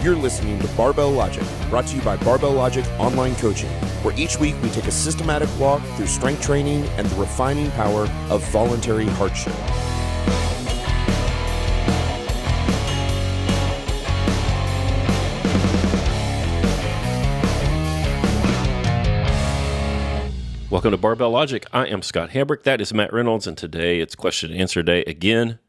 You're listening to Barbell Logic, brought to you by Barbell Logic Online Coaching, where each week we take a systematic walk through strength training and the refining power of voluntary hardship. Welcome to Barbell Logic. I am Scott Hambrick. That is Matt Reynolds, and today it's question and answer day again,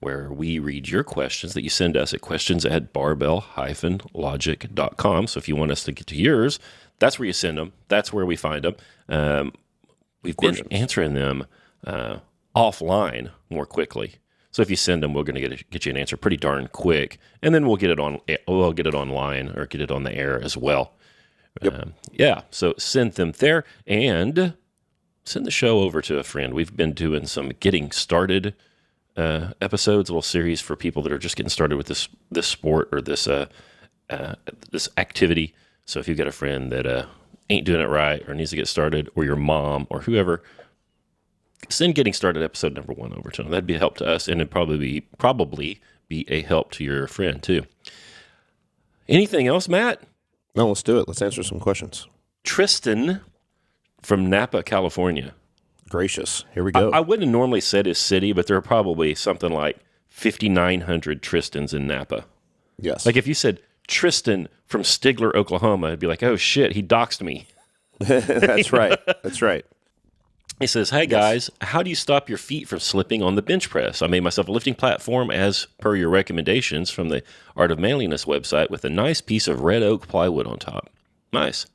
where we read your questions that you send us at questions@barbell-logic.com. So if you want us to get to yours, that's where you send them. That's where we find them. We've been answering them offline more quickly. So if you send them, we're going to get you an answer pretty darn quick, and then we'll get it online or get it on the air as well. Yep. So send them there and send the show over to a friend. We've been doing some getting started episodes, a little series for people that are just getting started with this sport or this activity. So if you've got a friend that ain't doing it right or needs to get started, or your mom or whoever, send getting started episode number 1 over to them. That'd be a help to us, and it'd probably be a help to your friend too. Anything else, Matt? No, let's do it. Let's answer some questions. Tristan from Napa, California. Gracious. Here we go. I wouldn't have normally said his city, but there are probably something like 5,900 Tristans in Napa. Yes. Like if you said Tristan from Stigler, Oklahoma, I'd be like, oh shit, he doxed me. That's right. That's right. He says, hey guys, how do you stop your feet from slipping on the bench press? I made myself a lifting platform as per your recommendations from the Art of Manliness website with a nice piece of red oak plywood on top. Nice.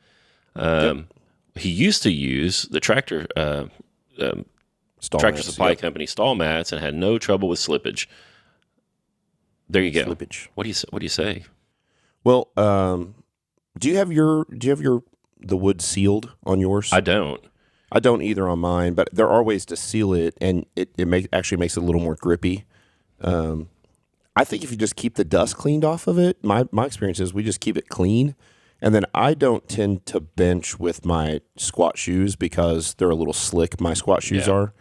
He used to use the Tractor Supply Company stall mats and had no trouble with slippage. There you go. Slippage. What do you say? Well, do you have the wood sealed on yours? I don't. I don't either on mine, but there are ways to seal it, and it actually makes it a little more grippy. I think if you just keep the dust cleaned off of it, my experience is we just keep it clean, and then I don't tend to bench with my squat shoes because they're a little slick. My squat shoes are,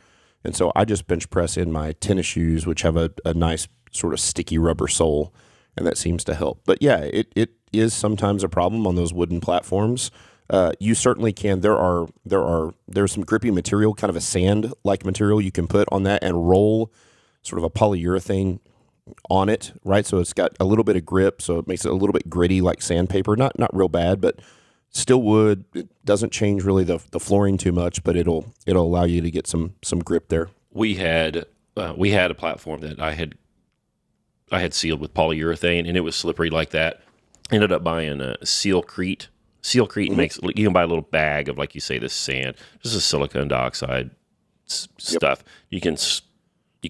and so I just bench press in my tennis shoes, which have a nice sort of sticky rubber sole, and that seems to help. But yeah, it is sometimes a problem on those wooden platforms. You certainly can. There's some grippy material, kind of a sand-like material you can put on that and roll sort of a polyurethane on it, right? So it's got a little bit of grip, so it makes it a little bit gritty like sandpaper. Not real bad, but still wood. It doesn't change really the flooring too much, but it'll allow you to get some grip there. We had a platform that I had sealed with polyurethane, and it was slippery like that. Ended up buying a Sealcrete. Sealcrete makes, you can buy a little bag of, like you say, this sand, just a silicone dioxide stuff. You can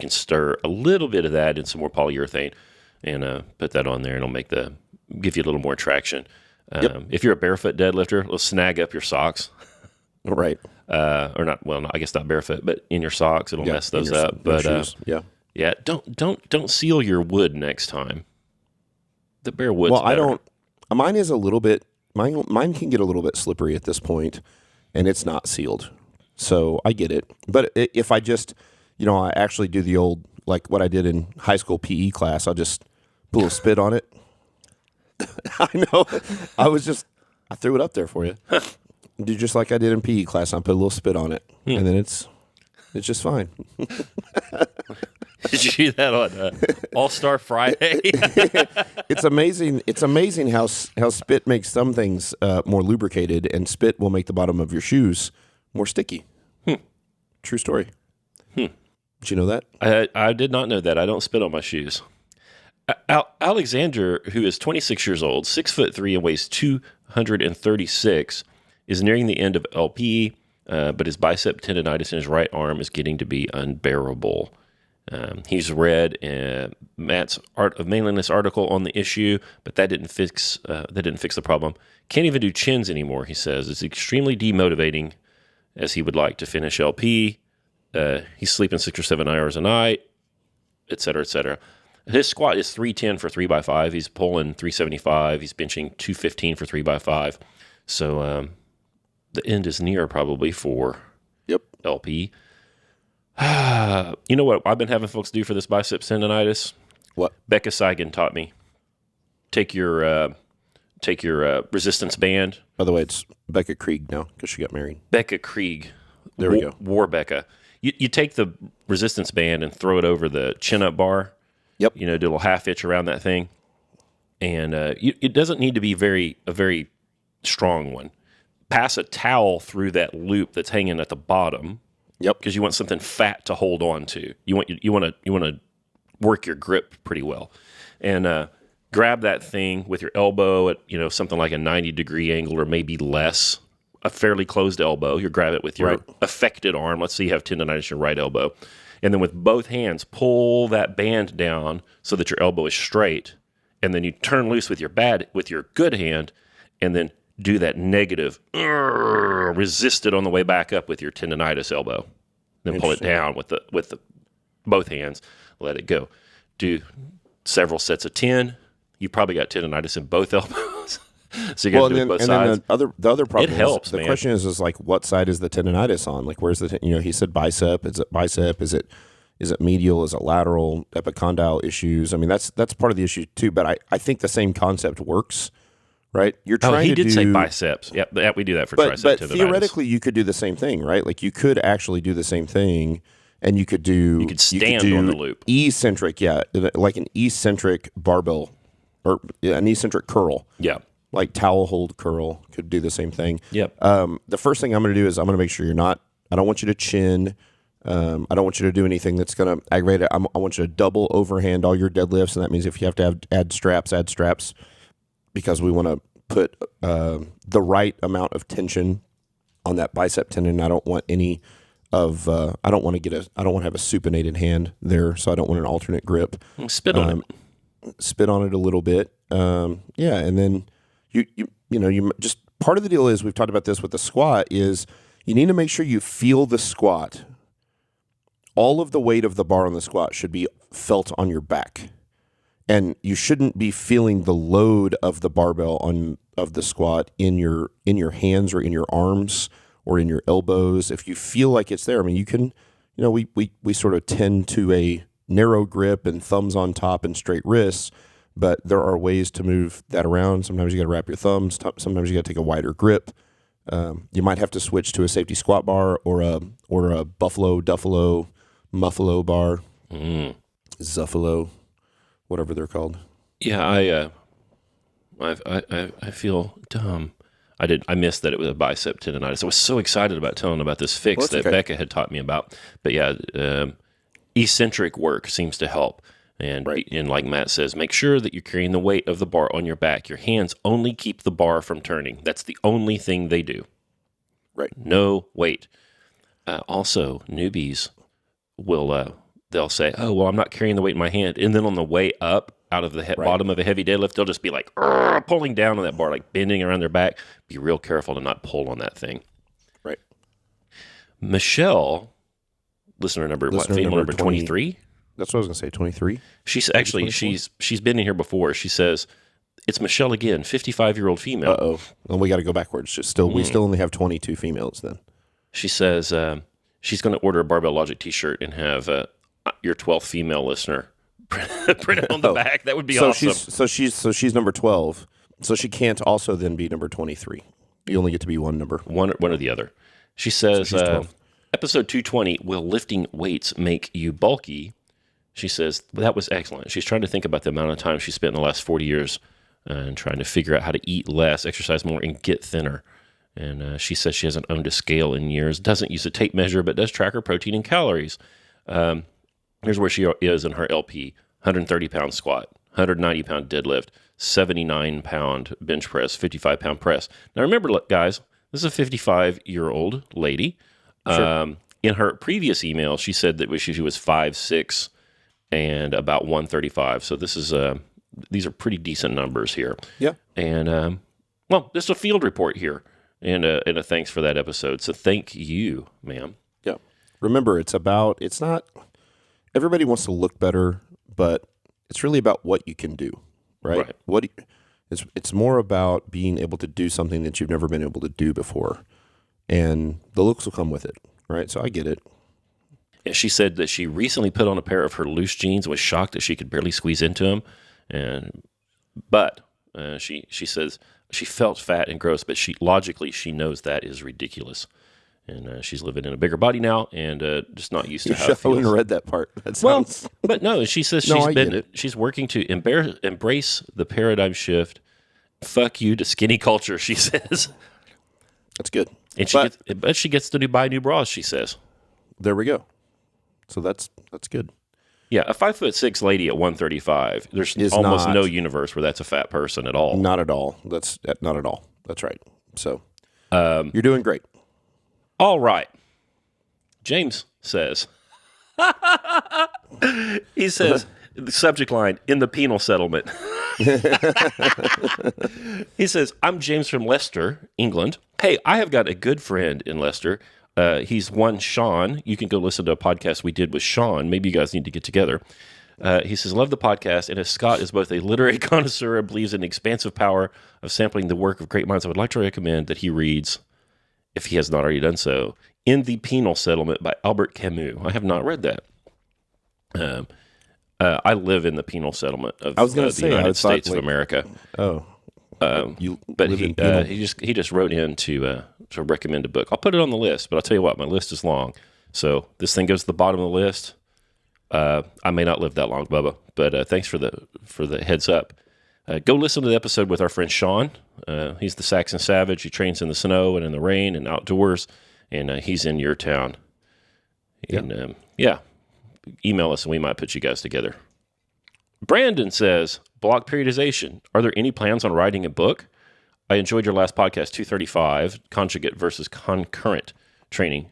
stir a little bit of that in some more polyurethane and put that on there, and it'll give you a little more traction. If you're a barefoot deadlifter, it'll snag up your socks. Right. Or not, well, I guess not barefoot, but in your socks, it'll mess those up. But don't seal your wood next time. The bare wood's better. I don't. Mine is a little bit. Mine can get a little bit slippery at this point, and it's not sealed. So I get it. But if I just, I actually do the old, like what I did in high school PE class, I'll just put a little spit on it. I know. I threw it up there for you. Do just like I did in PE class. I put a little spit on it, and then it's just fine. Did you do that on All-Star Friday? It's amazing. It's amazing how spit makes some things more lubricated, and spit will make the bottom of your shoes more sticky. True story. Did you know that? I did not know that. I don't spit on my shoes. Alexander, who is 26 years old, 6'3" and weighs 236, is nearing the end of LP, but his bicep tendonitis in his right arm is getting to be unbearable. He's read Matt's Art of Manliness article on the issue, but that didn't fix the problem. Can't even do chins anymore, he says. It's extremely demotivating, as he would like to finish LP. He's sleeping 6 or 7 hours a night, et cetera, et cetera. His squat is 310 for 3x5. He's pulling 375. He's benching 215 for 3x5. So the end is near probably for LP. You know what I've been having folks do for this bicep tendonitis? What? Becca Seigan taught me. take your resistance band. By the way, it's Becca Krieg now because she got married. Becca Krieg. There we go. War Becca. You take the resistance band and throw it over the chin-up bar. Yep. Do a little half hitch around that thing. And it doesn't need to be a very strong one. Pass a towel through that loop that's hanging at the bottom. Yep. Because you want something fat to hold on to. You want to work your grip pretty well, and grab that thing with your elbow at something like a 90-degree angle or maybe less. A fairly closed elbow. You grab it with your affected arm. Let's say you have tendonitis in your right elbow, and then with both hands pull that band down so that your elbow is straight, and then you turn loose with your good hand, and then do that negative, resist it on the way back up with your tendonitis elbow. Then pull it down with the both hands. Let it go. Do several sets of 10. You probably got tendonitis in both elbows, so you got to do it both sides. Then the other problem. It helps. The question is like, what side is the tendonitis on? Like, where's the he said bicep. Is it bicep? Is it medial? Is it lateral? Epicondyle issues. I mean, that's part of the issue too. But I think the same concept works. Right, you're trying he to did say biceps. Yep, we do that for tricep tendonitis. But theoretically, you could do the same thing, right? Like you could actually do the same thing, and you could stand on the loop. Eccentric, like an eccentric barbell or an eccentric curl. Yeah, like towel hold curl could do the same thing. Yep. The first thing I'm going to do is I'm going to make sure you're not. I don't want you to chin. I don't want you to do anything that's going to aggravate it. I want you to double overhand all your deadlifts, and that means if you have to add straps. Because we want to put the right amount of tension on that bicep tendon. I don't want any of. I don't want to have a supinated hand there, so I don't want an alternate grip. Spit on it. Spit on it a little bit. And then you just part of the deal is we've talked about this with the squat is you need to make sure you feel the squat. All of the weight of the bar on the squat should be felt on your back. And you shouldn't be feeling the load of the barbell of the squat in your hands or in your arms or in your elbows. If you feel like it's there, I mean, you can, we sort of tend to a narrow grip and thumbs on top and straight wrists, but there are ways to move that around. Sometimes you got to wrap your thumbs. Sometimes you got to take a wider grip. You might have to switch to a safety squat bar or a Buffalo, Duffalo, Muffalo bar, Zuffalo. Whatever they're called. Yeah, I feel dumb. I missed that it was a bicep tendonitis. I was so excited about telling about this fix that Becca had taught me about. But yeah, eccentric work seems to help. And like Matt says, make sure that you're carrying the weight of the bar on your back. Your hands only keep the bar from turning. That's the only thing they do. Right. No weight. Also, newbies will. They'll say, oh, well, I'm not carrying the weight in my hand. And then on the way up out of the bottom of a heavy deadlift, they'll just be like pulling down on that bar, like bending around their back. Be real careful to not pull on that thing. Right. Michelle, female number 23? That's what I was going to say, 23. She's actually, she's been in here before. She says, it's Michelle again, 55-year-old female. Uh-oh. Well, we got to go backwards. We still only have 22 females then. She says she's going to order a Barbell Logic t-shirt and have your 12th female listener print it on the back. That would be awesome. She's number 12. So she can't also then be number 23. You only get to be one number. One or the other. She says, episode 220, will lifting weights make you bulky? She says, that was excellent. She's trying to think about the amount of time she spent in the last 40 years and trying to figure out how to eat less, exercise more, and get thinner. And she says she hasn't owned a scale in years, doesn't use a tape measure, but does track her protein and calories. Here's where she is in her LP: 130-pound squat, 190-pound deadlift, 79-pound bench press, 55-pound press. Now remember, guys, this is a 55-year-old lady. Sure. In her previous email, she said that she was 5'6" and about 135. So these are pretty decent numbers here. Yeah. And just a field report here, and a thanks for that episode. So thank you, ma'am. Yeah. Remember, it's not. Everybody wants to look better, but it's really about what you can do, right? It's more about being able to do something that you've never been able to do before, and the looks will come with it, right? So I get it. She said that she recently put on a pair of her loose jeans and was shocked that she could barely squeeze into them, and But she says she felt fat and gross, but she knows that is ridiculous. And she's living in a bigger body now and just not used to how it I wouldn't feels. have read that part. That Well, sounds... but no, she says No, I get it. she's working to embrace the paradigm shift. Fuck you to skinny culture, she says. That's good. And she gets to buy new bras, she says. There we go. So that's good. Yeah, a 5'6" lady at 135. There's Is almost not- no universe where that's a fat person at all. Not at all. That's not at all. That's right. So you're doing great. All right. James says, he says, the subject line, in the penal settlement. He says, I'm James from Leicester, England. Hey, I have got a good friend in Leicester. He's one Sean. You can go listen to a podcast we did with Sean. Maybe you guys need to get together. He says, love the podcast. And as Scott is both a literary connoisseur and believes in the expansive power of sampling the work of great minds, I would like to recommend that he reads, if he has not already done so, In the Penal Settlement by Albert Camus. I have not read that. I live in the penal settlement of the United States of America. Oh, But he just wrote in to recommend a book. I'll put it on the list, but I'll tell you what, my list is long. So this thing goes to the bottom of the list. I may not live that long, Bubba, but thanks for the heads up. Go listen to the episode with our friend Sean. He's the Saxon Savage. He trains in the snow and in the rain and outdoors, and he's in your town. And email us and we might put you guys together. Brandon says, block periodization. Are there any plans on writing a book? I enjoyed your last podcast, 235, conjugate versus concurrent training.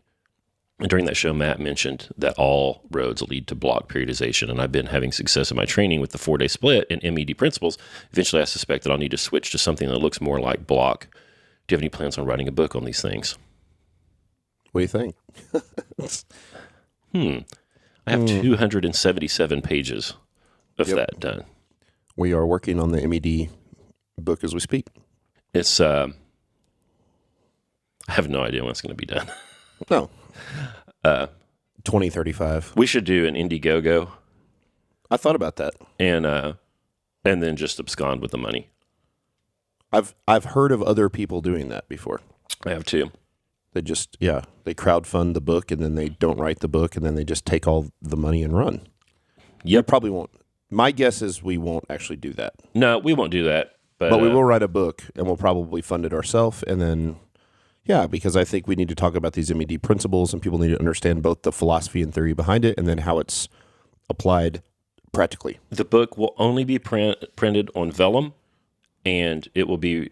And during that show, Matt mentioned that all roads lead to block periodization, and I've been having success in my training with the 4-day split and MED principles. Eventually, I suspect that I'll need to switch to something that looks more like block. Do you have any plans on writing a book on these things? what do you think? I have 277 pages of that done. We are working on the MED book as we speak. It's, I have no idea when it's going to be done. No. 2035. We should do an Indiegogo I thought about that. and then just abscond with the money. I've heard of other people doing that before. I have too. They just, they crowdfund the book and then they don't write the book and then they just take all the money and run. You probably won't. My guess is we won't actually do that. No, we won't do that. But we will write a book and we'll probably fund it ourselves. And then, because I think we need to talk about these MED principles and people need to understand both the philosophy and theory behind it and then how it's applied practically. The book will only be printed on vellum, and it won't be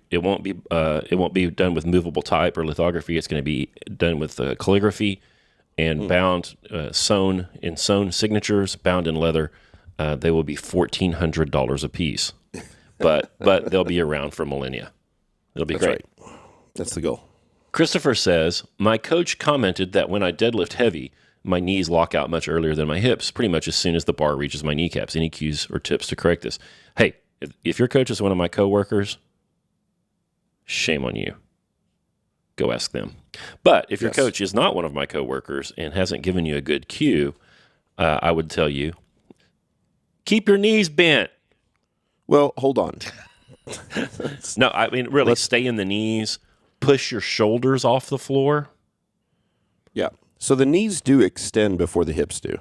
done with movable type or lithography. It's going to be done with calligraphy and bound, sewn signatures, bound in leather. They will be $1,400 a piece, but they'll be around for millennia. It'll be great. Right. That's the goal. Christopher says, my coach commented that when I deadlift heavy, my knees lock out much earlier than my hips, pretty much as soon as the bar reaches my kneecaps. Any cues or tips to correct this? Hey, if your coach is one of my coworkers, shame on you. Go ask them. But if your coach is not one of my coworkers and hasn't given you a good cue, I would tell you, keep your knees bent. Well, hold on. No, I mean, really, stay in the knees. Push your shoulders off the floor. Yeah. So the knees do extend before the hips do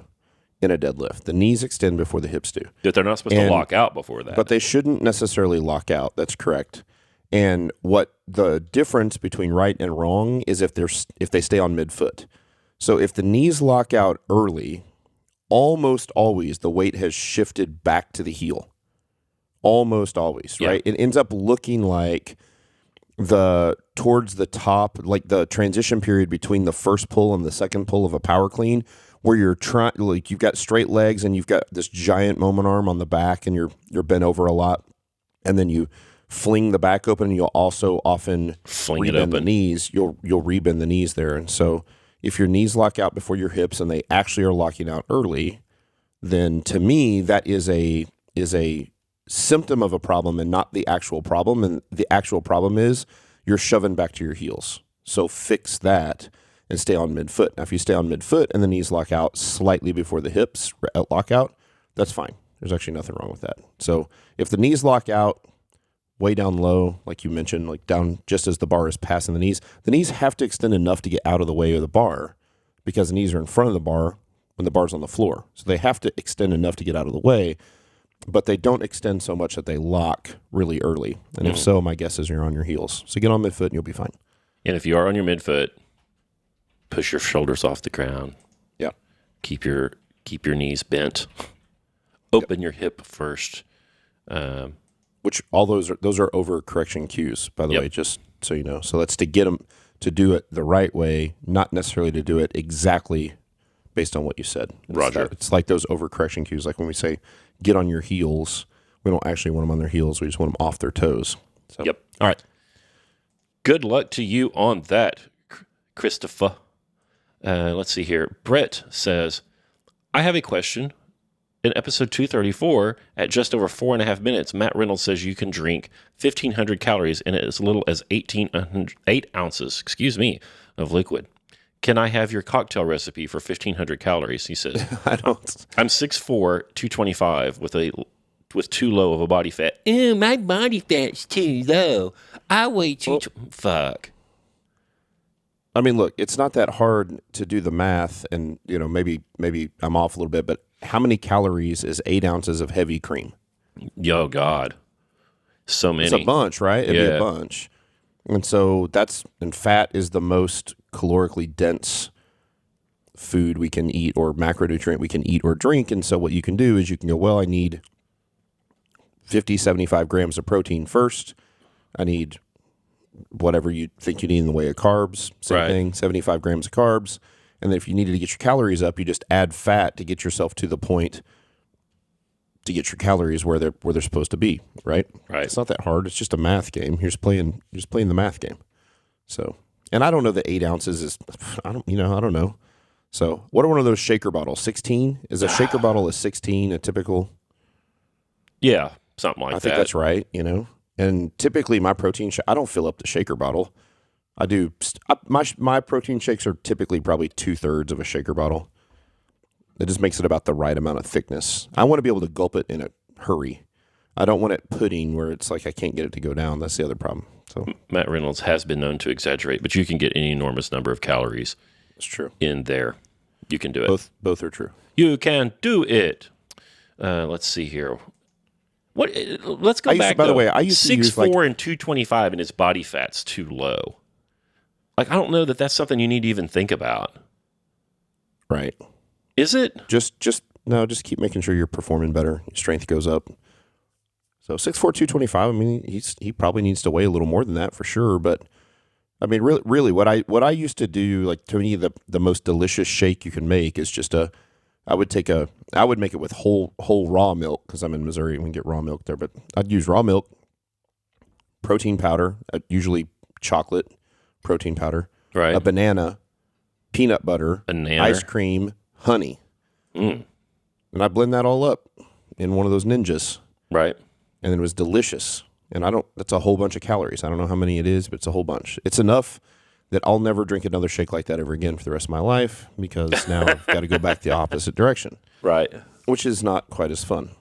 in a deadlift. The knees extend before the hips do. But they're not supposed to lock out before that. But they shouldn't necessarily lock out. That's correct. And what the difference between right and wrong is if they stay on midfoot. So if the knees lock out early, almost always the weight has shifted back to the heel. Almost always, right? It ends up looking like towards the top, like the transition period between the first pull and the second pull of a power clean, where you're trying, like you've got straight legs and you've got this giant moment arm on the back and you're bent over a lot, and then you fling the back open and you'll also often rebend the knees. You'll rebend the knees there, and so if your knees lock out before your hips and they actually are locking out early, then to me that is a symptom of a problem and not the actual problem. And the actual problem is you're shoving back to your heels. So fix that and stay on midfoot. Now, if you stay on midfoot and the knees lock out slightly before the hips lock out, that's fine. There's actually nothing wrong with that. So if the knees lock out way down low, like you mentioned, like down just as the bar is passing the knees have to extend enough to get out of the way of the bar because the knees are in front of the bar when the bar's on the floor. So they have to extend enough to get out of the way, but they don't extend so much that they lock really early. And if so, my guess is you're on your heels. So get on midfoot and you'll be fine. And if you are on your midfoot, push your shoulders off the ground. Yeah. Keep your knees bent. Open your hip first. Which all those are overcorrection cues, by the way, just so you know. So that's to get them to do it the right way, not necessarily to do it exactly based on what you said. Roger. It's like those overcorrection cues, like when we say get on your heels, we don't actually want them on their heels. We just want them off their toes. So. Yep. All right. Good luck to you on that, Christopher. Let's see here. Brett says, I have a question. In episode 234, at just over 4.5 minutes, Matt Reynolds says you can drink 1,500 calories in as little as 8 ounces, of liquid. Can I have your cocktail recipe for 1,500 calories? He says. I don't. I'm 6'4", 225 with too low of a body fat. Ew, my body fat's too low. I weigh fuck. I mean, look, it's not that hard to do the math, and maybe I'm off a little bit, but how many calories is 8 ounces of heavy cream? Yo, God. So many. It's a bunch, right? It'd be a bunch. And so and fat is the most calorically dense food we can eat or macronutrient we can eat or drink. And so what you can do is you can go, well, I need 50, 75 grams of protein first. I need whatever you think you need in the way of carbs. Same thing, 75 grams of carbs. And then if you needed to get your calories up, you just add fat to get yourself to the point to get your calories where they're supposed to be, right? Right. It's not that hard. It's just a math game. You're just playing the math game. So, and I don't know that 8 ounces is, I don't know. So what are one of those shaker bottles? 16? Is a shaker bottle a 16 a typical? Yeah, something like that. I think that's right, And typically my protein I don't fill up the shaker bottle. I do. My protein shakes are typically probably 2/3 of a shaker bottle. It just makes it about the right amount of thickness. I want to be able to gulp it in a hurry. I don't want it pudding where it's like I can't get it to go down. That's the other problem. So Matt Reynolds has been known to exaggerate, but you can get any enormous number of calories. It's true. In there. You can do it. Both are true. You can do it. Let's see here. Let's go back. By the way, I used to use 6'4" and 225, and his body fat's too low. Like, I don't know that that's something you need to even think about. Right. Is it? Just keep making sure you're performing better. Your strength goes up. So 6'4", 225. I mean, he probably needs to weigh a little more than that for sure. But I mean, really, what I used to do, like to me, the most delicious shake you can make is just I would make it with whole raw milk because I'm in Missouri. We can get raw milk there, but I'd use raw milk, protein powder, usually chocolate protein powder, right? A banana, peanut butter, ice cream, honey, and I blend that all up in one of those ninjas, right? And it was delicious. And that's a whole bunch of calories. I don't know how many it is, but it's a whole bunch. It's enough that I'll never drink another shake like that ever again for the rest of my life because now I've got to go back the opposite direction. Right. Which is not quite as fun.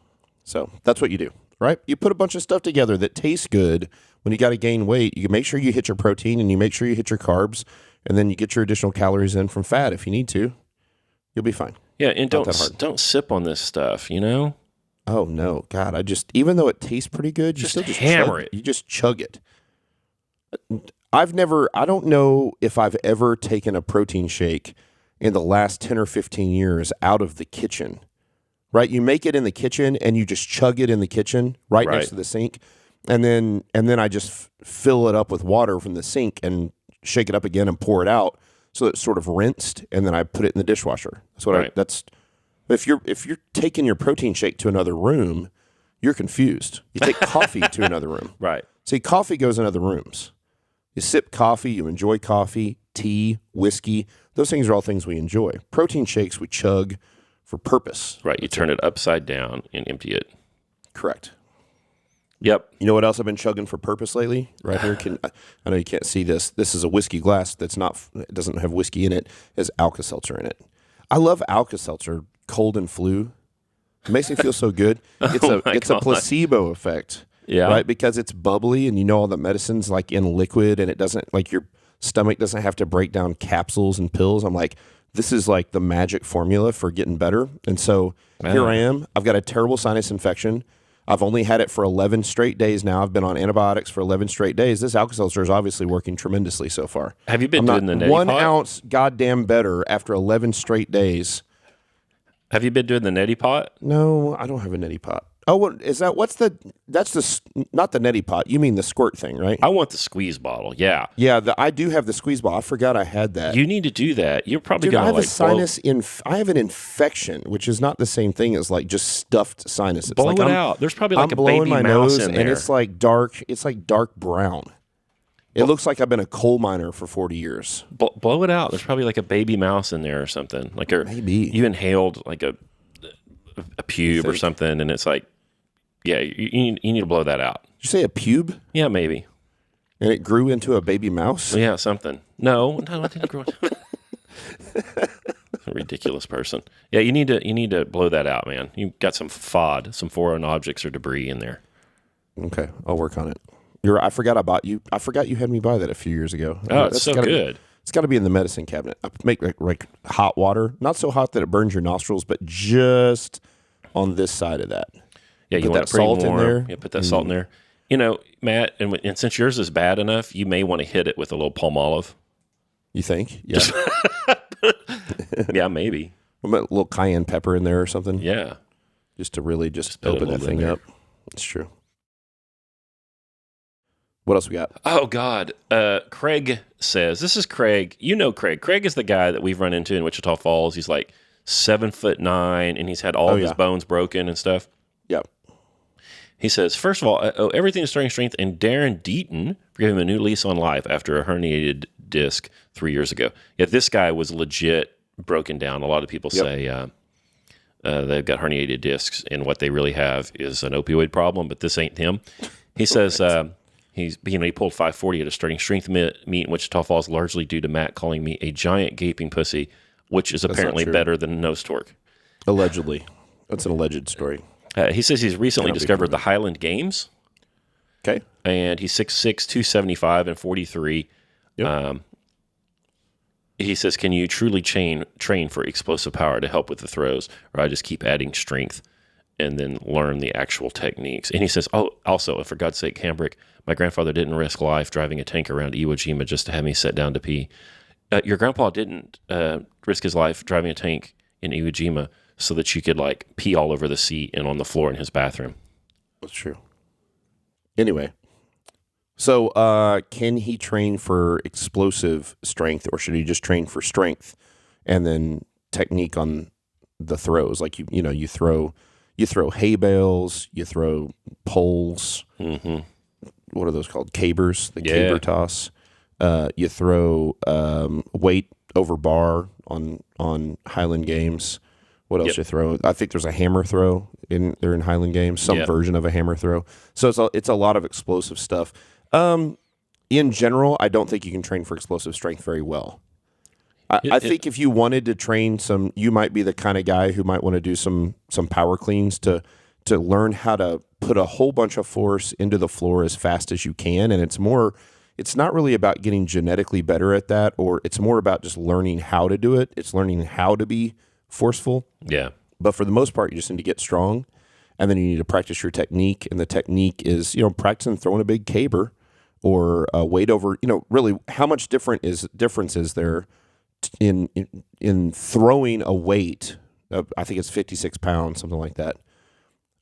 So that's what you do, right? You put a bunch of stuff together that tastes good. When you got to gain weight, you make sure you hit your protein and you make sure you hit your carbs, and then you get your additional calories in from fat if you need to. You'll be fine. Yeah, and don't sip on this stuff, Oh, no. God, even though it tastes pretty good, you still just hammer it. You just chug it. I don't know if I've ever taken a protein shake in the last 10 or 15 years out of the kitchen, right? You make it in the kitchen and you just chug it in the kitchen right next to the sink. And then I just fill it up with water from the sink and shake it up again and pour it out so it's sort of rinsed. And then I put it in the dishwasher. If you're taking your protein shake to another room, you're confused. You take coffee to another room. Right. See, coffee goes in other rooms. You sip coffee, you enjoy coffee, tea, whiskey. Those things are all things we enjoy. Protein shakes we chug for purpose. Right. You turn it upside down and empty it. Correct. Yep. You know what else I've been chugging for purpose lately? Right here. I know you can't see this. This is a whiskey glass it doesn't have whiskey in it. It has Alka-Seltzer in it. I love Alka-Seltzer, cold and flu. It makes me feel so good. It's Oh my a God. placebo effect. Yeah. Right? Because it's bubbly and you know all the medicine's like in liquid and it doesn't like your stomach doesn't have to break down capsules and pills. I'm like, this is like the magic formula for getting better. And so here I am. I've got a terrible sinus infection. I've only had it for 11 straight days now. I've been on antibiotics for 11 straight days. This Alka-Seltzer is obviously working tremendously so far. Have you been I'm doing the not neti 1 pot? ounce goddamn better after 11 straight days. Have you been doing the neti pot? No, I don't have a neti pot. Oh, what is that? That's not the neti pot. You mean the squirt thing, right? I want the squeeze bottle. Yeah. Yeah, I do have the squeeze ball. I forgot I had that. You need to do that. You're probably Dude, I going have to a like sinus I have an infection, which is not the same thing as like just stuffed sinuses. blow like it out. There's probably like I'm a blowing baby my mouse nose in there. and it's like dark. It's like dark brown. It looks like I've been a coal miner for 40 years. Blow it out. There's probably like a baby mouse in there or something. Like Maybe. you inhaled like a pube or something, and it's like, yeah, you need to blow that out. Did you say a pube? Yeah, maybe. And it grew into a baby mouse? Yeah, something. No, I didn't grow. A ridiculous person. Yeah, you need to blow that out, man. You got some FOD, some foreign objects or debris in there. Okay, I'll work on it. I forgot you had me buy that a few years ago. Oh, it's so good. It's got to be in the medicine cabinet. I make like hot water, not so hot that it burns your nostrils, but just on this side of that. Yeah, you Put want that it pretty salt in warm. there. Yeah, put that salt in there. You know, Matt, and since yours is bad enough, you may want to hit it with a little palm olive. You think? Yeah. Yeah, maybe. A little cayenne pepper in there or something. Yeah. Just to really just put a open that little in thing there. up. It's true. What else we got? Oh, God. Craig says, this is Craig. You know Craig. Craig is the guy that we've run into in Wichita Falls. He's like 7'9", and he's had all of his bones broken and stuff. Yep. He says, first of all, I owe everything to Starting Strength and Darren Deaton for giving him a new lease on life after a herniated disc 3 years ago. Yeah, this guy was legit broken down. A lot of people say they've got herniated discs, and what they really have is an opioid problem, but this ain't him. He says he pulled 540 at a Starting Strength meet in Wichita Falls, largely due to Matt calling me a giant gaping pussy, which is apparently better than nose torque. Allegedly. That's an alleged story. He says he's recently discovered the Highland Games. Okay. And he's 6'6", 275, and 43. Yep. He says, can you truly train for explosive power to help with the throws, or I just keep adding strength and then learn the actual techniques? And he says, oh, also, for God's sake, Hambrick, my grandfather didn't risk life driving a tank around Iwo Jima just to have me sit down to pee. Your grandpa didn't risk his life driving a tank in Iwo Jima so that you could like pee all over the seat and on the floor in his bathroom. That's true. Anyway, so can he train for explosive strength, or should he just train for strength and then technique on the throws? Like you throw hay bales, you throw poles. Mm-hmm. What are those called? Cabers, the Yeah. caber toss. You throw weight over bar on Highland Games. What else you throw? I think there's a hammer throw in Highland Games, some version of a hammer throw. So it's a lot of explosive stuff. In general, I don't think you can train for explosive strength very well. I think if you wanted to train you might be the kind of guy who might want to do some power cleans to learn how to put a whole bunch of force into the floor as fast as you can. And it's not really about getting genetically better at that, or it's more about just learning how to do it. It's learning how to be forceful. Yeah. But for the most part, you just need to get strong, and then you need to practice your technique. And the technique is, practicing throwing a big caber or weight over, really how much difference is there in throwing a weight, I think it's 56 pounds, something like that,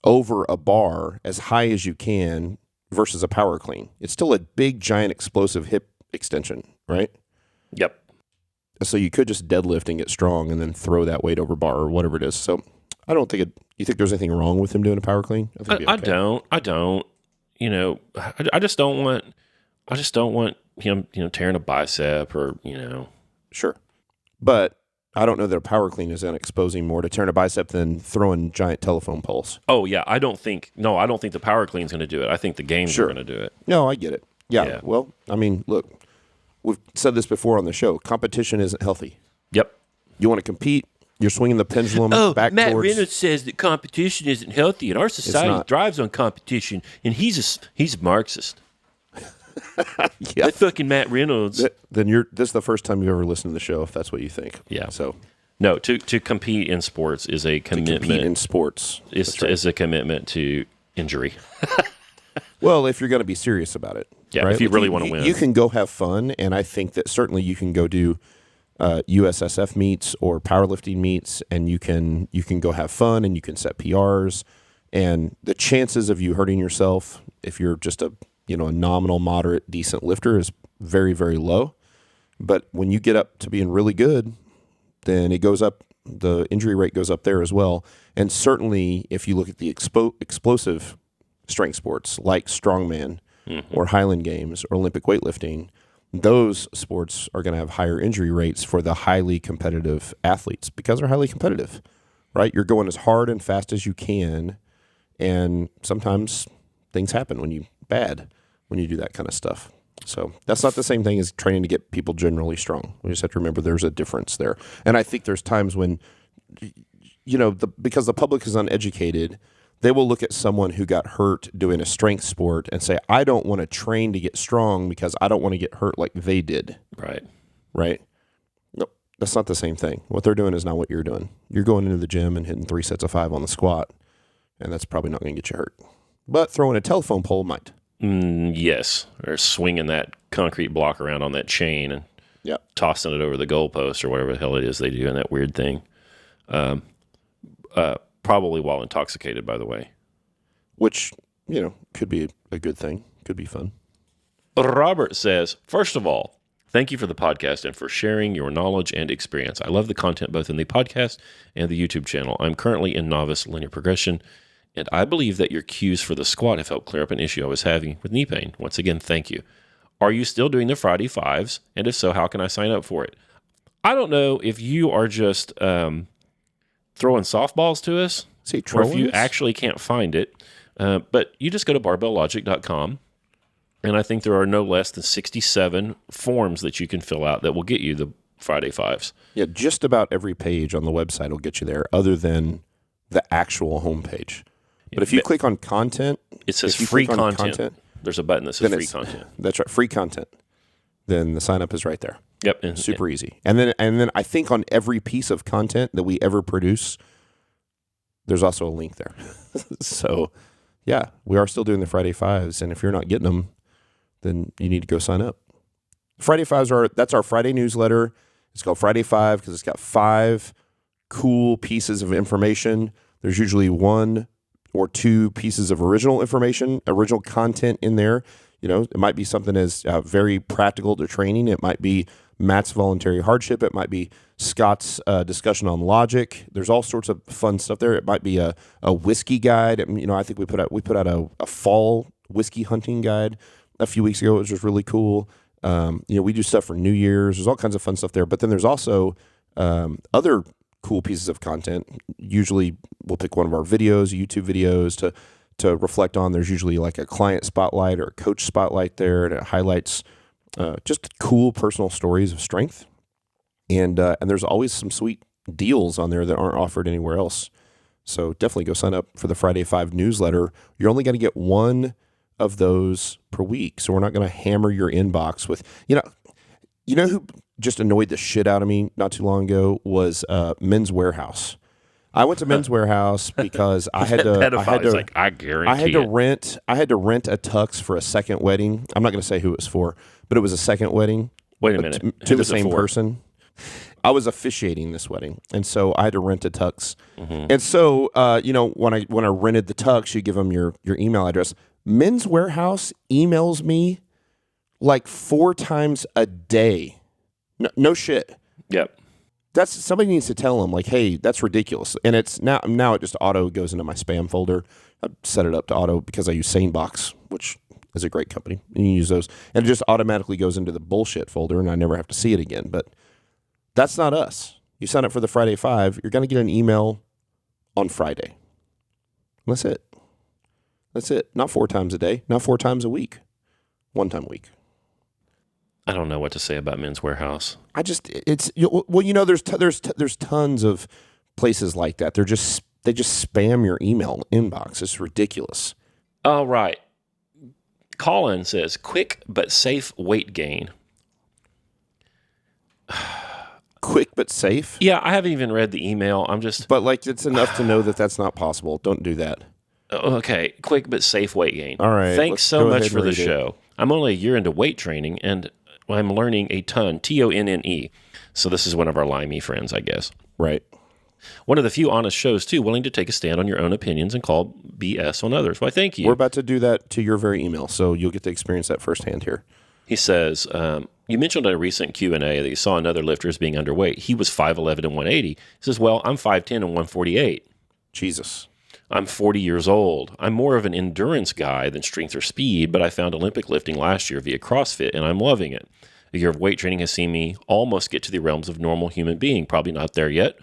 over a bar as high as you can versus a power clean. It's still a big, giant, explosive hip extension, right? Yep. So you could just deadlift and get strong and then throw that weight over bar or whatever it is. So I don't think you think there's anything wrong with him doing a power clean? I think it'd be okay. I don't. I just don't want him, tearing a bicep or. Sure. But I don't know that a power clean is exposing more to tearing a bicep than throwing giant telephone poles. Oh yeah, I don't think the power clean's going to do it. I think the games are going to do it. No, I get it. Yeah. Yeah. Well, I mean, look, we've said this before on the show. Competition isn't healthy. Yep. You want to compete, You're swinging the pendulum back Matt towards. Reynolds says that competition isn't healthy, and our society not. thrives on competition, and he's a Marxist. Yeah. That fucking Matt Reynolds. Then this is the first time you've ever listened to the show, if that's what you think. Yeah. So No, to compete in sports is a commitment. compete in sports. Is a commitment to injury. Well, if you're going to be serious about it. Yeah, right? if you really want to win. You can go have fun, and I think that certainly you can go do USSF meets or powerlifting meets, and you can go have fun, and you can set PRs, and the chances of you hurting yourself, if you're just a nominal, moderate, decent lifter, is very, very low. But when you get up to being really good, then it goes up. The injury rate goes up there as well. And certainly, if you look at the explosive strength sports like strongman or Highland Games or Olympic weightlifting, those sports are going to have higher injury rates for the highly competitive athletes because they're highly competitive, right? You're going as hard and fast as you can, and sometimes things happen when you do that kind of stuff. So that's not the same thing as training to get people generally strong. We just have to remember there's a difference there. And I think there's times when, because the public is uneducated, they will look at someone who got hurt doing a strength sport and say, I don't want to train to get strong because I don't want to get hurt like they did. Right? Nope. That's not the same thing. What they're doing is not what you're doing. You're going into the gym and hitting 3 sets of 5 on the squat, and that's probably not going to get you hurt. But throwing a telephone pole might. Yes, or swinging that concrete block around on that chain and tossing it over the goalpost or whatever the hell it is they do in that weird thing. Probably while intoxicated, by the way. Which, could be a good thing. Could be fun. Robert says, first of all, thank you for the podcast and for sharing your knowledge and experience. I love the content both in the podcast and the YouTube channel. I'm currently in novice linear progression, and I believe that your cues for the squat have helped clear up an issue I was having with knee pain. Once again, thank you. Are you still doing the Friday fives? And if so, how can I sign up for it? I don't know if you are just throwing softballs to us, or if you actually can't find it. But you just go to barbelllogic.com, and I think there are no less than 67 forms that you can fill out that will get you the Friday fives. Yeah, just about every page on the website will get you there, other than the actual homepage. But if you click on content, it says free content. There's a button that says free content. That's right, free content. Then the sign up is right there. Yep, and super easy. And then I think on every piece of content that we ever produce, there's also a link there. So, yeah, we are still doing the Friday Fives, and if you're not getting them, then you need to go sign up. Friday Fives that's our Friday newsletter. It's called Friday Five because it's got 5 cool pieces of information. There's usually 1 or 2 pieces of original information, original content in there. It might be something as very practical to training. It might be Matt's voluntary hardship. It might be Scott's discussion on logic. There's all sorts of fun stuff there. It might be a whiskey guide. I think we put out a fall whiskey hunting guide a few weeks ago. It was just really cool. We do stuff for New Year's. There's all kinds of fun stuff there. But then there's also other cool pieces of content. Usually we'll pick one of our videos, YouTube videos to reflect on. There's usually like a client spotlight or a coach spotlight there, and it highlights just cool personal stories of strength. And there's always some sweet deals on there that aren't offered anywhere else. So definitely go sign up for the Friday 5 newsletter. You're only going to get 1 of those per week. So we're not going to hammer your inbox with, who just annoyed the shit out of me not too long ago was Men's Warehouse. I went to Men's Warehouse because I had to rent a tux for a second wedding. I'm not going to say who it was for, but it was a second wedding. Wait a minute. To the same person. I was officiating this wedding, and so I had to rent a tux. Mm-hmm. And so, when I rented the tux, you give them your email address. Men's Warehouse emails me like 4 times a day. No shit. Yep. Somebody needs to tell them, like, hey, that's ridiculous. And it's now it just auto goes into my spam folder. I set it up to auto because I use SaneBox, which is a great company. And you use those, and it just automatically goes into the bullshit folder, and I never have to see it again. But that's not us. You sign up for the Friday 5, you're going to get an email on Friday. That's it. Not 4 times a day, not 4 times a week. 1 time a week. I don't know what to say about Men's Warehouse. There's tons of places like that. They just spam your email inbox. It's ridiculous. All right. Colin says, quick but safe weight gain. Quick but safe? Yeah, I haven't even read the email. But like, it's enough to know that that's not possible. Don't do that. Okay, quick but safe weight gain. All right. Thanks so much for the show. I'm only a year into weight training, and I'm learning a ton. TONNE. So this is one of our limey friends, I guess. Right. One of the few honest shows, too, willing to take a stand on your own opinions and call BS on others. Why, thank you. We're about to do that to your very email, so you'll get to experience that firsthand here. He says, you mentioned in a recent Q&A that you saw another lifter as being underweight. He was 5'11 and 180. He says, well, I'm 5'10 and 148. Jesus. I'm 40 years old. I'm more of an endurance guy than strength or speed, but I found Olympic lifting last year via CrossFit, and I'm loving it. A year of weight training has seen me almost get to the realms of normal human being. Probably not there yet,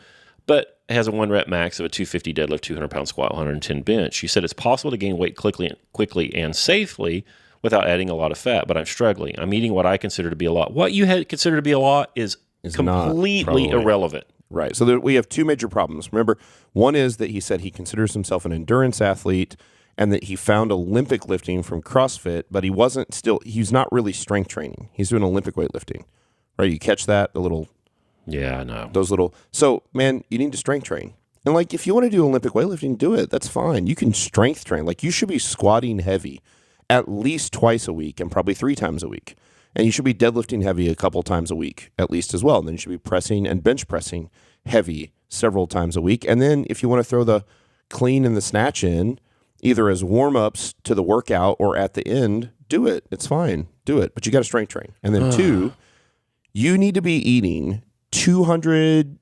but has a 1-rep max of a 250 deadlift, 200-pound squat, 110 bench. She said it's possible to gain weight quickly and safely without adding a lot of fat, but I'm struggling. I'm eating what I consider to be a lot. What you had considered to be a lot is completely irrelevant. Right. So we have two major problems. Remember, one is that he said he considers himself an endurance athlete and that he found Olympic lifting from CrossFit, but he's not really strength training. He's doing Olympic weightlifting. Right? You catch that? Yeah, I know. So, man, you need to strength train. And like, if you want to do Olympic weightlifting, do it. That's fine. You can strength train. Like, you should be squatting heavy at least twice a week and probably 3 times a week. And you should be deadlifting heavy a couple times a week at least as well. And then you should be pressing and bench pressing heavy several times a week. And then if you want to throw the clean and the snatch in, either as warm-ups to the workout or at the end, do it. It's fine. Do it. But you got to strength train. And then 2, you need to be eating 200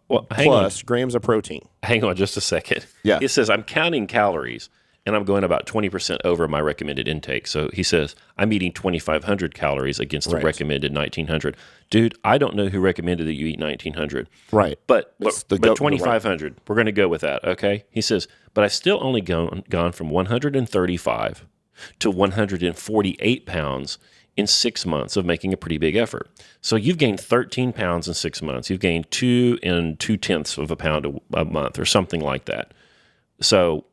plus grams of protein. Hang on just a second. Yeah. It says, I'm counting calories, and I'm going about 20% over my recommended intake. So he says, I'm eating 2,500 calories against the recommended 1,900. Dude, I don't know who recommended that you eat 1,900. Right. But 2,500, we're going to go with that, okay? He says, but I've still only gone from 135 to 148 pounds in 6 months of making a pretty big effort. So you've gained 13 pounds in 6 months. You've gained 2 2/10 of a pound a month or something like that. So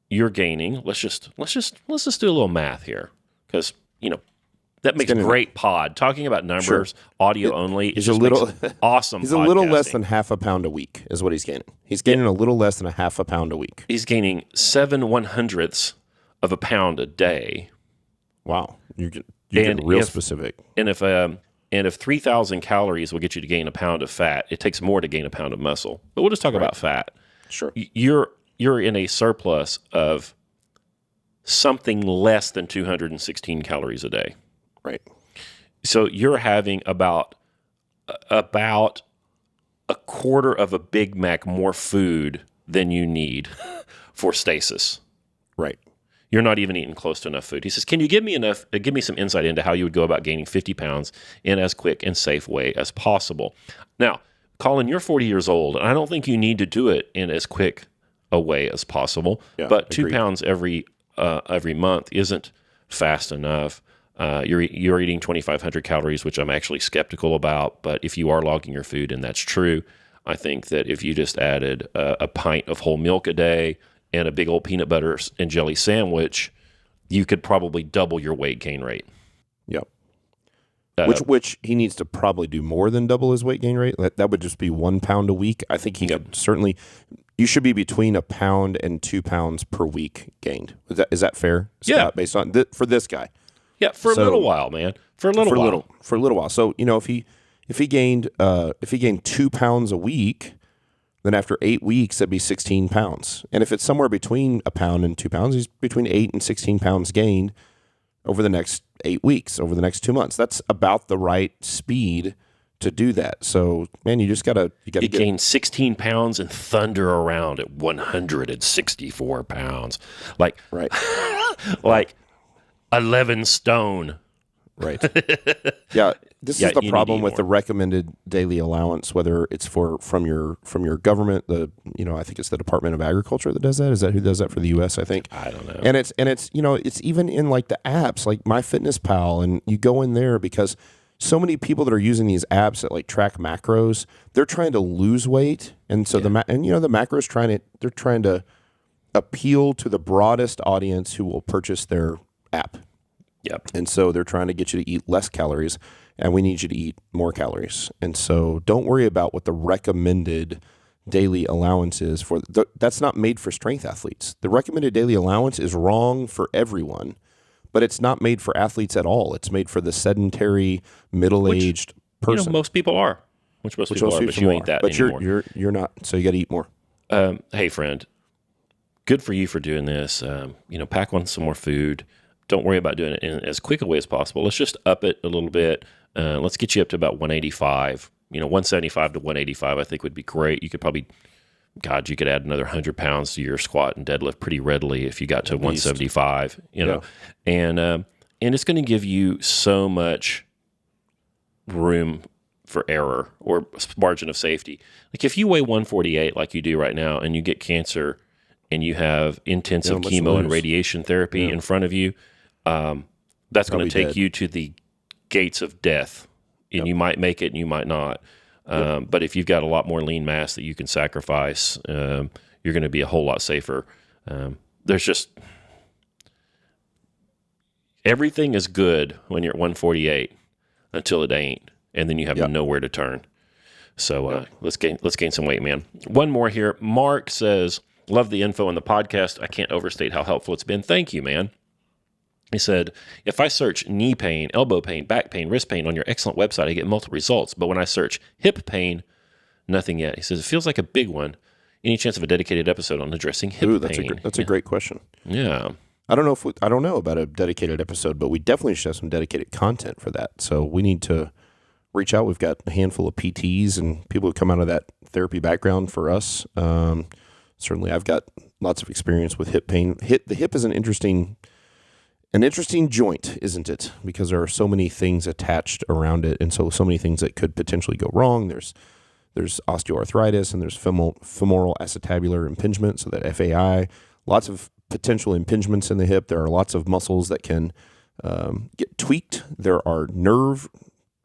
you're gaining. Let's just do a little math here, because that makes great pod. Talking about numbers, audio only, is awesome. He's a little less than half a pound a week, is what he's gaining. He's gaining a little less than a half a pound a week. He's gaining 7/100ths of a pound a day. Wow, you're getting real specific. And if 3,000 calories will get you to gain a pound of fat, it takes more to gain a pound of muscle. But we'll just talk about fat. Sure. You're in a surplus of something less than 216 calories a day. Right. So you're having about a quarter of a Big Mac more food than you need for stasis. Right. You're not even eating close to enough food. He says, can you give me some insight into how you would go about gaining 50 pounds in as quick and safe way as possible? Now, Colin, you're 40 years old, and I don't think you need to do it in as quick a way as possible. Yeah, but 2 agreed. pounds every month isn't fast enough. You're eating 2,500 calories, which I'm actually skeptical about. But if you are logging your food, and that's true, I think that if you just added a pint of whole milk a day and a big old peanut butter and jelly sandwich, you could probably double your weight gain rate. Yep. Which he needs to probably do more than double his weight gain rate. That would just be 1 pound a week. I think he could certainly. You should be between a pound and 2 pounds per week gained. Is that fair, Scott? Yeah. Based on for this guy. Yeah, for a little while, man. For a little while. So if he gained 2 pounds a week, then after 8 weeks that'd be 16 pounds. And if it's somewhere between a pound and 2 pounds, he's between 8 and 16 pounds gained over the next 8 weeks, over the next 2 months. That's about the right speed to do that. So, man, you gotta gain 16 pounds and thunder around at 164 pounds. Like 11 stone. Right. Yeah. This is the problem with the recommended daily allowance, whether it's from your government. I think it's the Department of Agriculture that does that. Is that who does that for the U.S.? I think. I don't know. And it's it's even in like the apps like MyFitnessPal, and you go in there because so many people that are using these apps that like track macros, they're trying to lose weight, and so the macros they're trying to appeal to the broadest audience who will purchase their app. Yep. And so they're trying to get you to eat less calories, and we need you to eat more calories. And so don't worry about what the recommended daily allowance is for. That's not made for strength athletes. The recommended daily allowance is wrong for everyone, but it's not made for athletes at all. It's made for the sedentary, middle-aged person. Most people are. Which most people are, but you ain't that anymore. But you're not, so you got to eat more. Hey, friend, good for you for doing this. Pack on some more food. Don't worry about doing it in as quick a way as possible. Let's just up it a little bit. Let's get you up to about 185. 175 to 185 I think would be great. You could probably, you could add another 100 pounds to your squat and deadlift pretty readily if you got to 175, and it's going to give you so much room for error or margin of safety. Like if you weigh 148 like you do right now and you get cancer and you have intensive chemo and radiation therapy in front of you, that's going to take you to the gates of death. And you might make it and you might not. But if you've got a lot more lean mass that you can sacrifice, you're going to be a whole lot safer. There's just everything is good when you're at 148 until it ain't, and then you have nowhere to turn. So let's gain some weight, man. One more here. Mark says, "Love the info on the podcast. I can't overstate how helpful it's been. Thank you, man." He said, "If I search knee pain, elbow pain, back pain, wrist pain on your excellent website, I get multiple results. But when I search hip pain, nothing yet." He says, "It feels like a big one. Any chance of a dedicated episode on addressing hip pain?" That's a great question. Yeah. I don't know about a dedicated episode, but we definitely should have some dedicated content for that. So we need to reach out. We've got a handful of PTs and people who come out of that therapy background for us. Certainly, I've got lots of experience with hip pain. The hip is an interesting joint, isn't it? Because there are so many things attached around it, and so many things that could potentially go wrong. There's osteoarthritis, and there's femoral acetabular impingement, so that FAI. Lots of potential impingements in the hip. There are lots of muscles that can get tweaked. There are nerve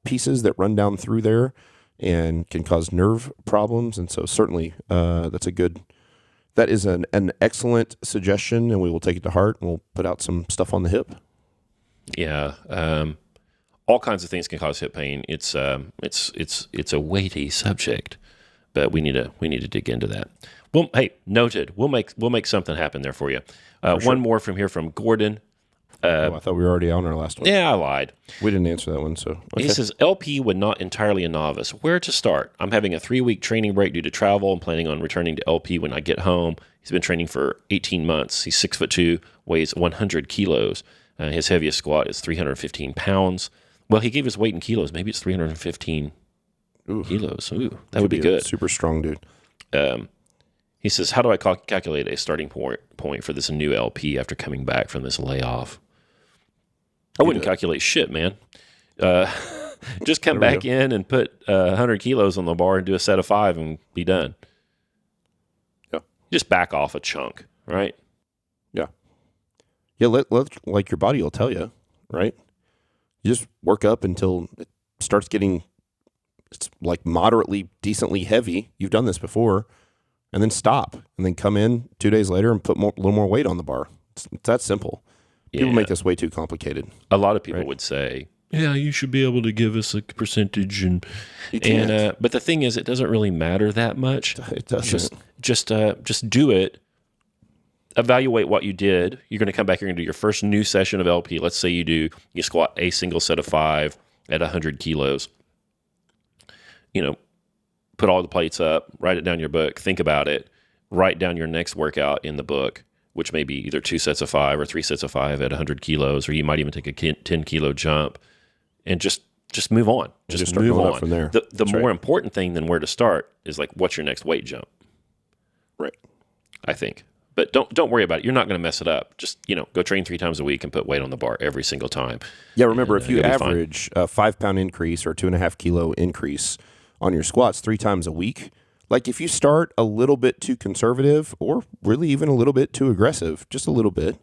pieces that run down through there and can cause nerve problems, and so certainly that is an excellent suggestion, and we will take it to heart, and we'll put out some stuff on the hip. Yeah. All kinds of things can cause hip pain. It's a weighty subject, but we need to dig into that. Well, hey, noted. We'll make something happen there for you. Sure. One more from Gordon. I thought we were already on our last one. Yeah, I lied. We didn't answer that one. So okay. He says, LP when not entirely a novice. Where to start? I'm having a 3-week training break due to travel. I'm planning on returning to LP when I get home. He's been training for 18 months. He's 6'2", weighs 100 kilos. His heaviest squat is 315 pounds. Well, he gave his weight in kilos. Maybe it's 315 kilos. Ooh, that would be good. Super strong dude. He says, how do I calculate a starting point for this new LP after coming back from this layoff? I wouldn't calculate shit, man. Just come back in and put 100 kilos on the bar and do a set of 5 and be done. Yeah. Just back off a chunk, right? Yeah. Yeah, like your body will tell you, right? You just work up until it starts getting like moderately, decently heavy. You've done this before. And then stop. And then come in 2 days later and put a little more weight on the bar. It's that simple. People make this way too complicated. A lot of people would say, yeah, you should be able to give us a percentage. But the thing is, it doesn't really matter that much. It doesn't. Just do it. Evaluate what you did. You're going to come back. You're going to do your first new session of LP. Let's say you squat a single set of 5 at 100 kilos. Put all the plates up, write it down in your book, think about it, write down your next workout in the book, which may be either 2 sets of 5 or 3 sets of 5 at 100 kilos, or you might even take a 10 kilo jump and just move on. Just move on from there. The more important thing than where to start is like, what's your next weight jump? Right. I think. But don't worry about it. You're not going to mess it up. Just, go train 3 times a week and put weight on the bar every single time. Yeah, remember, if you average a 5-pound increase or 2.5 kilo increase on your squats 3 times a week, like if you start a little bit too conservative or really even a little bit too aggressive, just a little bit,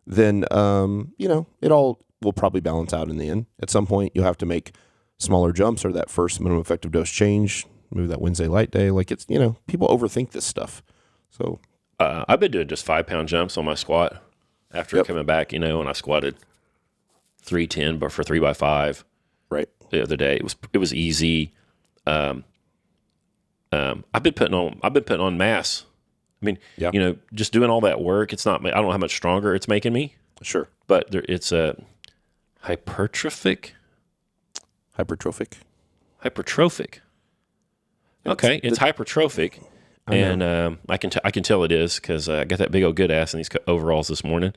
then, it all will probably balance out in the end. At some point, you'll have to make smaller jumps or that first minimum effective dose change, maybe that Wednesday light day. Like it's, people overthink this stuff. So I've been doing just 5-pound jumps on my squat after coming back, and I squatted 310, but for 3x5 right. the other day. It was easy. I've been putting on mass. I mean, just doing all that work, it's not, I don't know how much stronger it's making me. Sure. But it's a hypertrophic. Okay, it's hypertrophic. And I can tell it is because I got that big old good ass in these overalls this morning,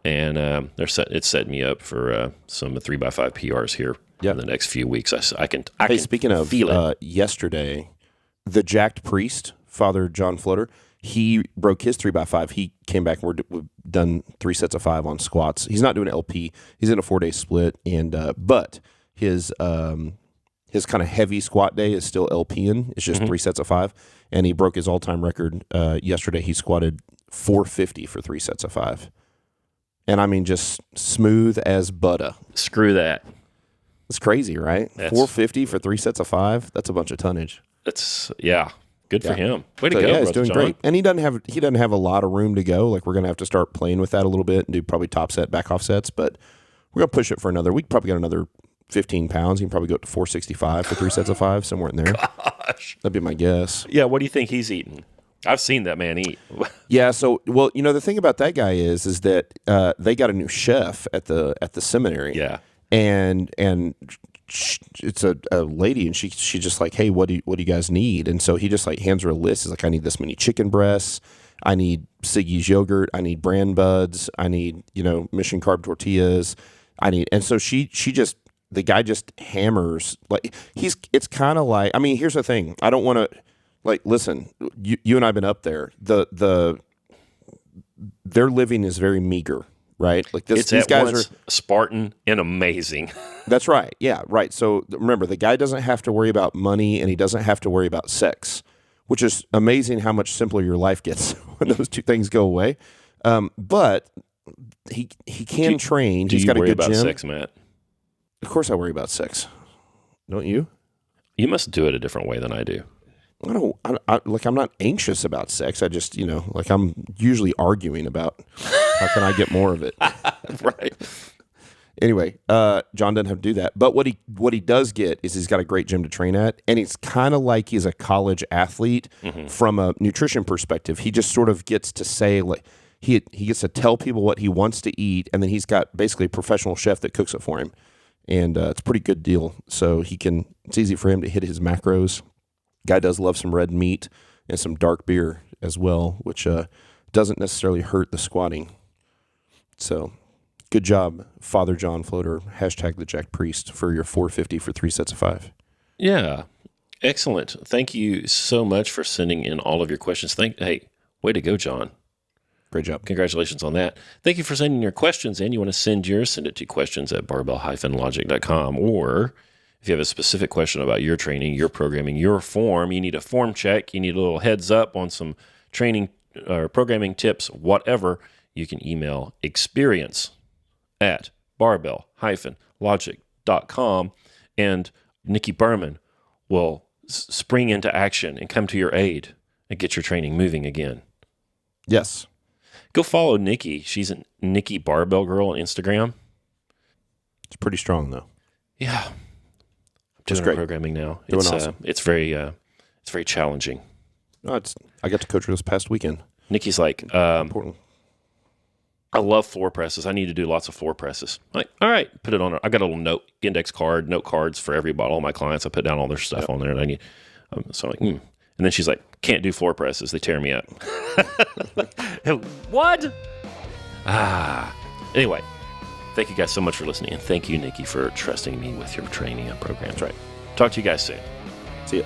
and it's setting me up for some 3x5 PRs here in the next few weeks. I can speaking of feel it. Yesterday, the jacked priest, Father John Floater, he broke his 3x5. He came back and we've done 3 sets of 5 on squats. He's not doing LP. He's in a 4-day split, and but his kind of heavy squat day is still LPing. It's just 3 sets of 5, and he broke his all-time record yesterday. He squatted 450 for 3 sets of 5, and I mean just smooth as butter. Screw that. It's crazy, right? 450 for 3 sets of 5. That's a bunch of tonnage. That's good for him. Way to go, yeah, he's doing John. great, and he doesn't have a lot of room to go. Like we're gonna have to start playing with that a little bit and do probably top set, back off sets, but we're gonna push it for another. We probably got another 15 pounds. You can probably go up to 465 for 3 sets of 5, somewhere in there. Gosh, that'd be my guess. Yeah, what do you think he's eating? I've seen that man eat. Yeah, so the thing about that guy is that they got a new chef at the seminary. Yeah, and it's a lady, and she just like, hey, what do you guys need? And so he just like hands her a list. He's like, I need this many chicken breasts, I need Siggy's yogurt, I need Bran Buds, I need Mission Carb tortillas, and so the guy just hammers like it's kind of like, I mean, here's the thing, I don't want to like, listen, you and I've been up there, their living is very meager. Right, like these guys are Spartan and amazing. That's right. Yeah, right. So remember, the guy doesn't have to worry about money, and he doesn't have to worry about sex, which is amazing how much simpler your life gets when those two things go away. But he can train. He's got a good gym. Do you worry about sex, Matt? Of course, I worry about sex. Don't you? You must do it a different way than I do. I'm not anxious about sex. I just, like I'm usually arguing about how can I get more of it. Right. Anyway, John doesn't have to do that. But what he does get is he's got a great gym to train at, and it's kind of like he's a college athlete from a nutrition perspective. He just sort of gets to say, like, he gets to tell people what he wants to eat, and then he's got basically a professional chef that cooks it for him, and it's a pretty good deal. So it's easy for him to hit his macros. Guy does love some red meat and some dark beer as well, which doesn't necessarily hurt the squatting. So good job, Father John Floater, #the Jack Priest, for your 450 for 3 sets of 5. Yeah, excellent. Thank you so much for sending in all of your questions. Hey, way to go, John. Great job. Congratulations on that. Thank you for sending your questions in. You want to send yours, send it to questions@barbell-logic.com, or if you have a specific question about your training, your programming, your form, you need a form check, you need a little heads up on some training or programming tips, whatever, you can email experience@barbell-logic.com, and Nikki Berman will spring into action and come to your aid and get your training moving again. Yes. Go follow Nikki. She's a Nikki Barbell Girl on Instagram. It's pretty strong, though. Yeah. Doing programming now. Awesome. It's very challenging. No, I got to coach her this past weekend. Nikki's like, important. I love floor presses. I need to do lots of floor presses. I'm like, all right, put it on. I got a little note cards for all my clients. I put down all their stuff on there, and I need. So I'm like, And then she's like, can't do floor presses. They tear me up. What? Anyway. Thank you guys so much for listening, and thank you, Nikki, for trusting me with your training and programs. That's right. Talk to you guys soon. See ya.